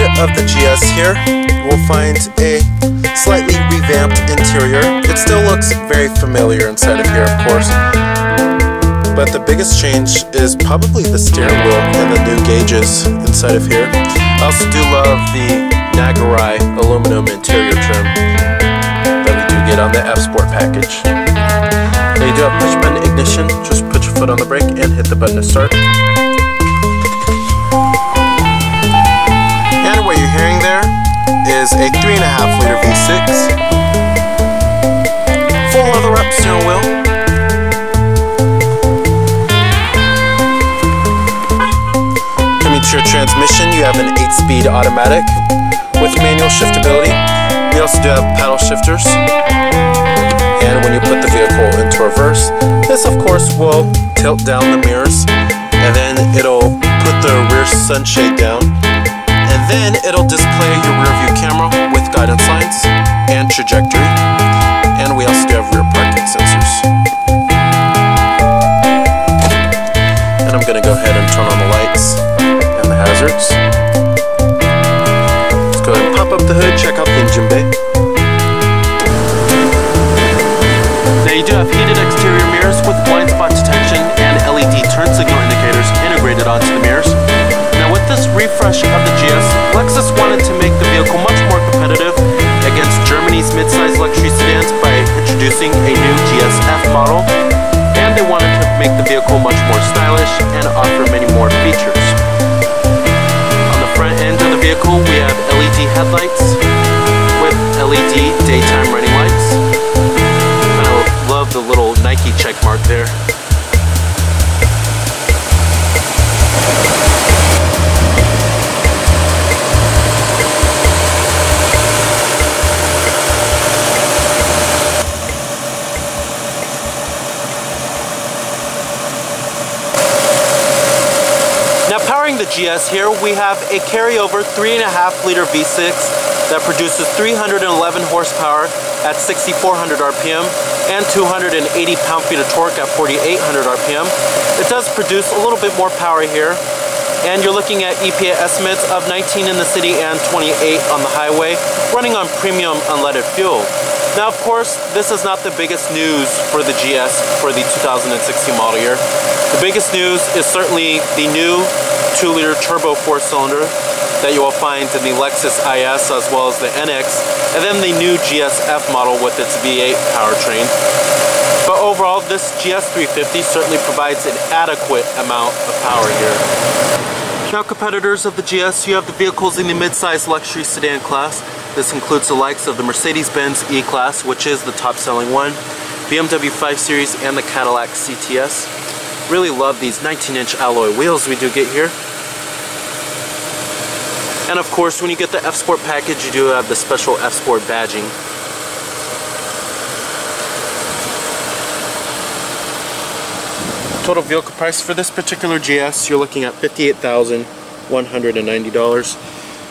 side of the GS here, we'll find a slightly revamped interior. It still looks very familiar inside of here, of course, but the biggest change is probably the steering wheel and the new gauges inside of here. I also do love the Nagarai aluminum interior trim that we do get on the F-Sport package. Now you do have push button ignition. Just put your foot on the brake and hit the button to start. And what you're hearing there is a 3.5 liter V6. Full leather wrap steering wheel. Coming to your transmission, you have an 8-speed automatic with manual shiftability. We also do have paddle shifters. And when you put the vehicle into reverse, this of course will tilt down the mirrors, and then it'll put the rear sunshade down, and then it'll display your rear view camera with guidance lines and trajectory. And we also do have rear parking sensors. And I'm going to go ahead and turn on the lights and the hazards. Let's go ahead and pop up the hood, check out the engine bay. Now you do have heated exterior mirrors with blind spot detection and LED turn signal indicators integrated onto the mirrors. Now with this refresh of the GS, Lexus wanted to make the vehicle much more competitive against Germany's mid-size luxury sedans by introducing a new GS-F model, and they wanted to make the vehicle much more stylish and offer many more features. On the front end of the vehicle we have LED headlights with LED daytime running lights. Love the little Nike check mark there. Now powering the GS here, we have a carryover 3.5 liter V6 that produces 311 horsepower at 6,400 RPM and 280 pound-feet of torque at 4,800 RPM. It does produce a little bit more power here, and you're looking at EPA estimates of 19 in the city and 28 on the highway, running on premium unleaded fuel. Now of course, this is not the biggest news for the GS for the 2016 model year. The biggest news is certainly the new 2-liter turbo 4-cylinder that you will find in the Lexus IS as well as the NX, and then the new GS-F model with its V8 powertrain. But overall, this GS350 certainly provides an adequate amount of power here. Now competitors of the GS, you have the vehicles in the mid-size luxury sedan class. This includes the likes of the Mercedes-Benz E-Class, which is the top-selling one, BMW 5 Series, and the Cadillac CTS. Really love these 19-inch alloy wheels we do get here. And of course, when you get the F-Sport package, you do have the special F-Sport badging. Total vehicle price for this particular GS, you're looking at $58,190.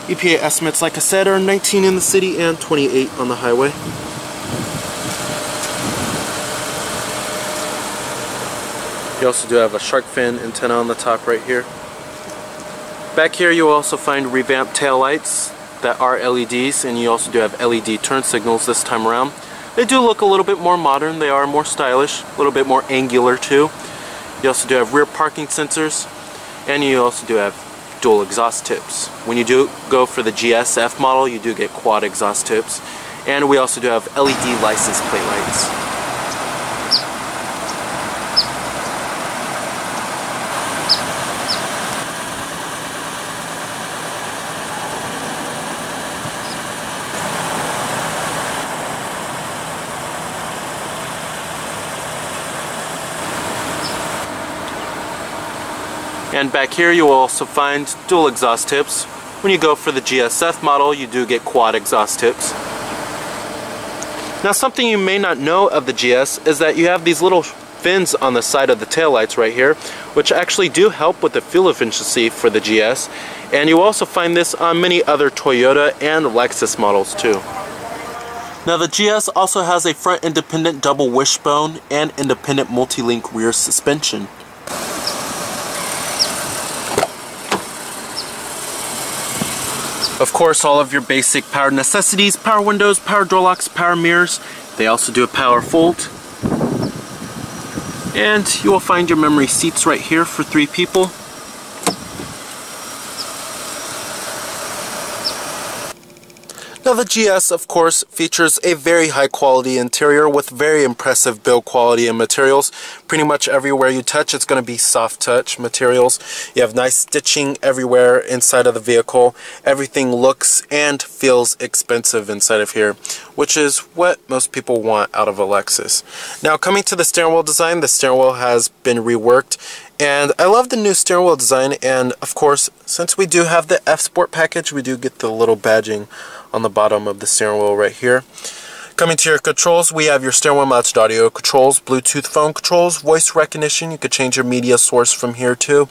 EPA estimates, like I said, are 19 in the city and 28 on the highway. You also do have a shark fin antenna on the top right here. Back here you'll also find revamped taillights that are LEDs, and you also do have LED turn signals this time around. They do look a little bit more modern, they are more stylish, a little bit more angular too. You also do have rear parking sensors, and you also do have dual exhaust tips. When you do go for the GS-F model, you do get quad exhaust tips, and we also do have LED license plate lights. And back here you will also find dual exhaust tips. When you go for the GS-F model, you do get quad exhaust tips. Now something you may not know of the GS is that you have these little fins on the side of the taillights right here, which actually do help with the fuel efficiency for the GS. And you also find this on many other Toyota and Lexus models too. Now the GS also has a front independent double wishbone and independent multi-link rear suspension. Of course, all of your basic power necessities, power windows, power door locks, power mirrors. They also do a power fold. And you will find your memory seats right here for 3 people. Now the GS, of course, features a very high quality interior with very impressive build quality and materials. Pretty much everywhere you touch, it's going to be soft touch materials. You have nice stitching everywhere inside of the vehicle. Everything looks and feels expensive inside of here, which is what most people want out of a Lexus. Now coming to the steering wheel design, the steering wheel has been reworked. And I love the new steering wheel design, and of course, since we do have the F Sport package, we do get the little badging on the bottom of the steering wheel right here. Coming to your controls, we have your steering wheel mounted audio controls, Bluetooth phone controls, voice recognition. You could change your media source from here too.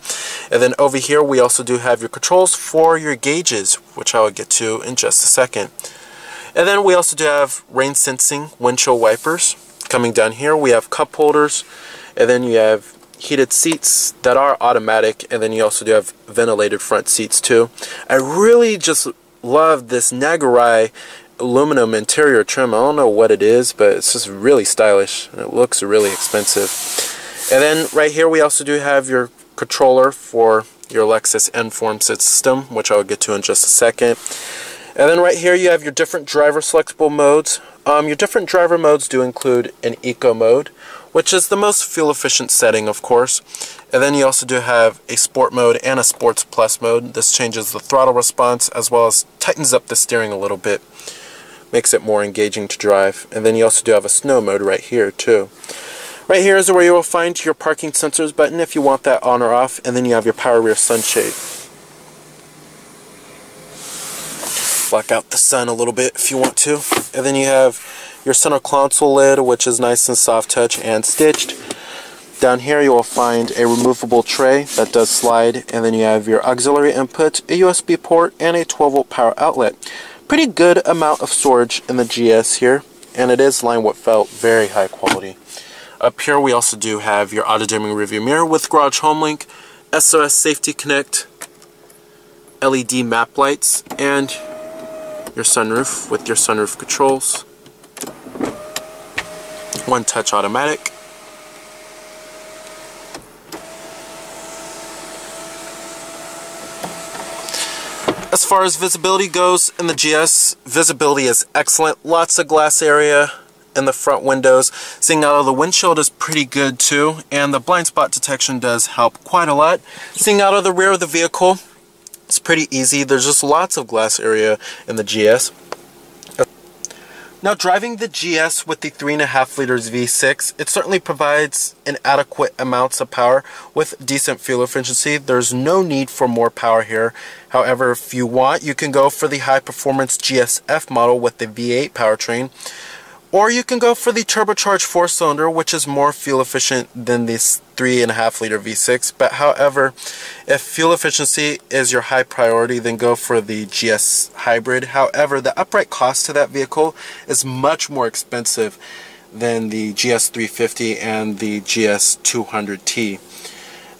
And then over here, we also do have your controls for your gauges, which I will get to in just a second. And then we also do have rain sensing windshield wipers. Coming down here, we have cup holders, and then you have heated seats that are automatic, and then you also do have ventilated front seats too. I really just love this Nagarrai aluminum interior trim. I don't know what it is, but it's just really stylish and it looks really expensive. And then right here we also do have your controller for your Lexus N-Form system, which I'll get to in just a second. And then right here you have your different driver selectable modes. Your different driver modes do include an eco mode, which is the most fuel efficient setting, of course. And then you also do have a sport mode and a sports plus mode. This changes the throttle response as well as tightens up the steering a little bit, makes it more engaging to drive. And then you also do have a snow mode right here too. Right here is where you will find your parking sensors button if you want that on or off, and then you have your power rear sunshade. Block out the sun a little bit if you want to. And then you have your center console lid, which is nice and soft touch and stitched. Down here you will find a removable tray that does slide, and then you have your auxiliary input, a USB port, and a 12-volt power outlet. Pretty good amount of storage in the GS here, and it is lined with felt, very high quality. Up here we also do have your auto-dimming rearview mirror with Garage Home Link, SOS Safety Connect, LED map lights, and your sunroof with your sunroof controls. One touch automatic. As far as visibility goes in the GS, visibility is excellent. Lots of glass area in the front windows. Seeing out of the windshield is pretty good too, and the blind spot detection does help quite a lot. Seeing out of the rear of the vehicle, it's pretty easy. There's just lots of glass area in the GS. Now driving the GS with the 3.5 liters V6, it certainly provides an adequate amounts of power with decent fuel efficiency. There's no need for more power here. However, if you want, you can go for the high performance GSF model with the V8 powertrain, or you can go for the turbocharged 4-cylinder, which is more fuel efficient than this 3.5 liter V6. But however, if fuel efficiency is your high priority, then go for the GS hybrid. However, the upright cost to that vehicle is much more expensive than the GS 350 and the GS 200T.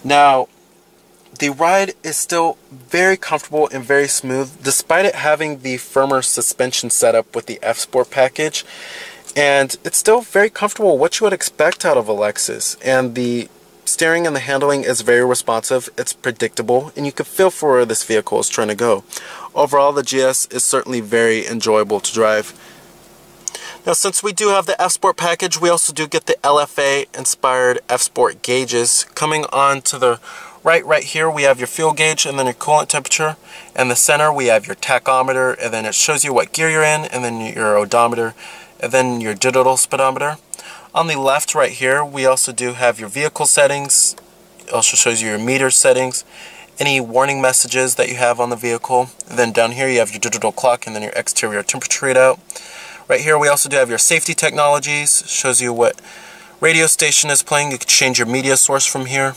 Now, the ride is still very comfortable and very smooth, despite it having the firmer suspension setup with the F Sport package. And it's still very comfortable, what you would expect out of a Lexus. And the steering and the handling is very responsive, it's predictable, and you can feel for where this vehicle is trying to go. Overall, the GS is certainly very enjoyable to drive. Now, since we do have the F Sport package, we also do get the LFA inspired F Sport gauges. Coming on to the right here, we have your fuel gauge and then your coolant temperature. In the center, we have your tachometer, and then it shows you what gear you're in, and then your odometer, and then your digital speedometer. On the left right here, we also do have your vehicle settings. It also shows you your meter settings, any warning messages that you have on the vehicle. And then down here you have your digital clock and then your exterior temperature readout. Right here we also do have your safety technologies. It shows you what radio station is playing. You can change your media source from here.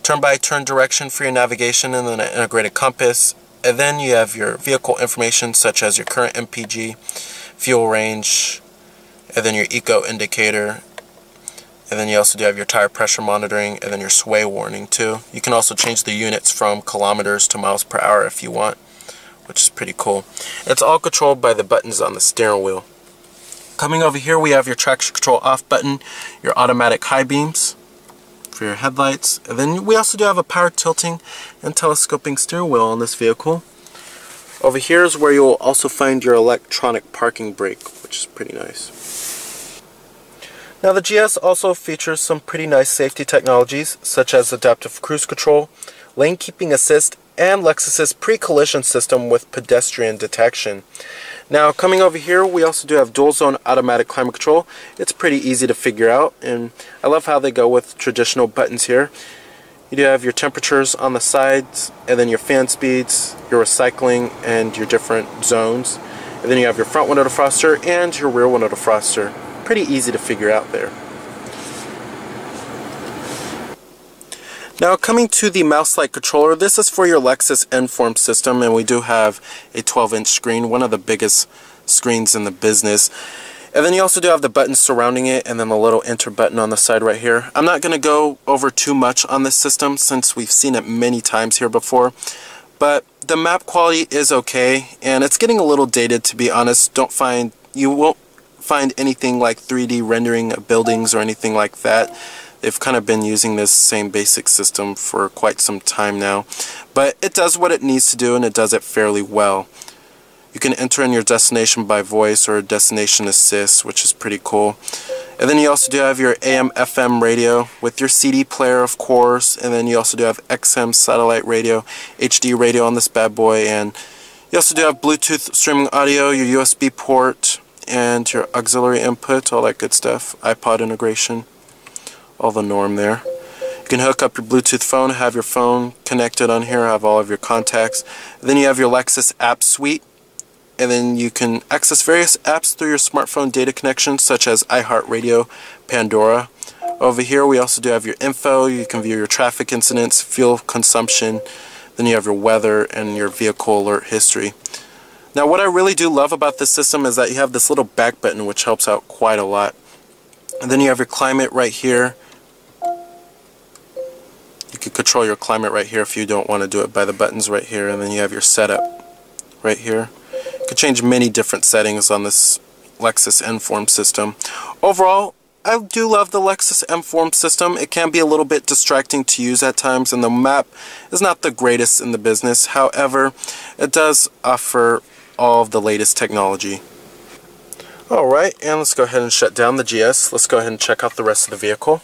Turn-by-turn direction for your navigation, and then an integrated compass. And then you have your vehicle information such as your current MPG, fuel range, and then your eco indicator, and then you also do have your tire pressure monitoring, and then your sway warning too. You can also change the units from kilometers to miles per hour if you want, which is pretty cool. It's all controlled by the buttons on the steering wheel. Coming over here, we have your traction control off button, your automatic high beams for your headlights, and then we also do have a power tilting and telescoping steering wheel on this vehicle. Over here is where you'll also find your electronic parking brake, which is pretty nice. Now the GS also features some pretty nice safety technologies, such as adaptive cruise control, lane keeping assist, and Lexus's pre-collision system with pedestrian detection. Now coming over here, we also do have dual zone automatic climate control. It's pretty easy to figure out, and I love how they go with traditional buttons here. You do have your temperatures on the sides, and then your fan speeds, your recycling, and your different zones. And then you have your front window defroster and your rear window defroster. Pretty easy to figure out there. Now coming to the mouse-like controller, this is for your Lexus N-Form system, and we do have a 12-inch screen, one of the biggest screens in the business. And then you also do have the buttons surrounding it, and then the little enter button on the side right here. I'm not going to go over too much on this system since we've seen it many times here before, but the map quality is okay, and it's getting a little dated, to be honest. You won't find anything like 3D rendering of buildings or anything like that. They've kind of been using this same basic system for quite some time now, but it does what it needs to do, and it does it fairly well. You can enter in your destination by voice or destination assist, which is pretty cool. And then you also do have your AM FM radio with your CD player, of course, and then you also do have XM satellite radio, HD radio on this bad boy, and you also do have Bluetooth streaming audio, your USB port, and your auxiliary input, all that good stuff, iPod integration. All the norm there. You can hook up your Bluetooth phone, have your phone connected on here, have all of your contacts. And then you have your Lexus app suite, and then you can access various apps through your smartphone data connections, such as iHeartRadio, Pandora. Over here we also do have your info. You can view your traffic incidents, fuel consumption, then you have your weather and your vehicle alert history. Now what I really do love about this system is that you have this little back button, which helps out quite a lot. And then you have your climate right here. You can control your climate right here if you don't want to do it by the buttons right here. And then you have your setup right here. You can change many different settings on this Lexus N-Form system. Overall, I do love the Lexus N-Form system. It can be a little bit distracting to use at times, and the map is not the greatest in the business. However, it does offer all of the latest technology. Alright, and let's go ahead and shut down the GS. Let's go ahead and check out the rest of the vehicle.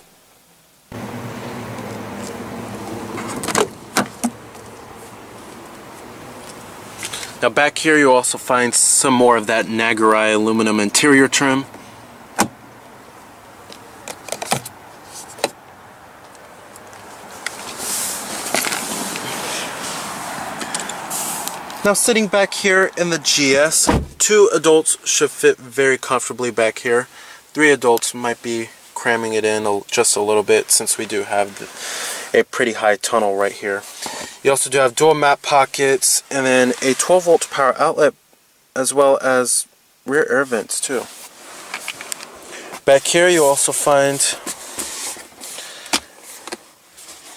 Now back here you'll also find some more of that Nagari aluminum interior trim. Now sitting back here in the GS, 2 adults should fit very comfortably back here. 3 adults might be cramming it in just a little bit, since we do have a pretty high tunnel right here. You also do have dual map pockets, and then a 12-volt power outlet, as well as rear air vents too. Back here you also find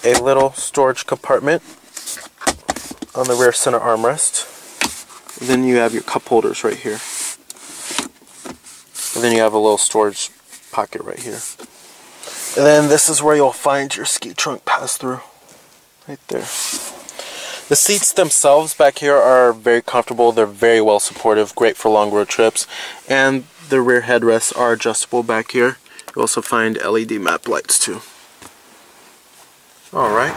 a little storage compartment on the rear center armrest. And then you have your cup holders right here. And then you have a little storage pocket right here. And then this is where you'll find your ski trunk pass-through. Right there. The seats themselves back here are very comfortable. They're very well supportive, great for long road trips. And the rear headrests are adjustable back here. You also find LED map lights too. Alright.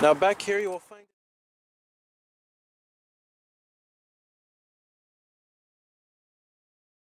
Now back here you will find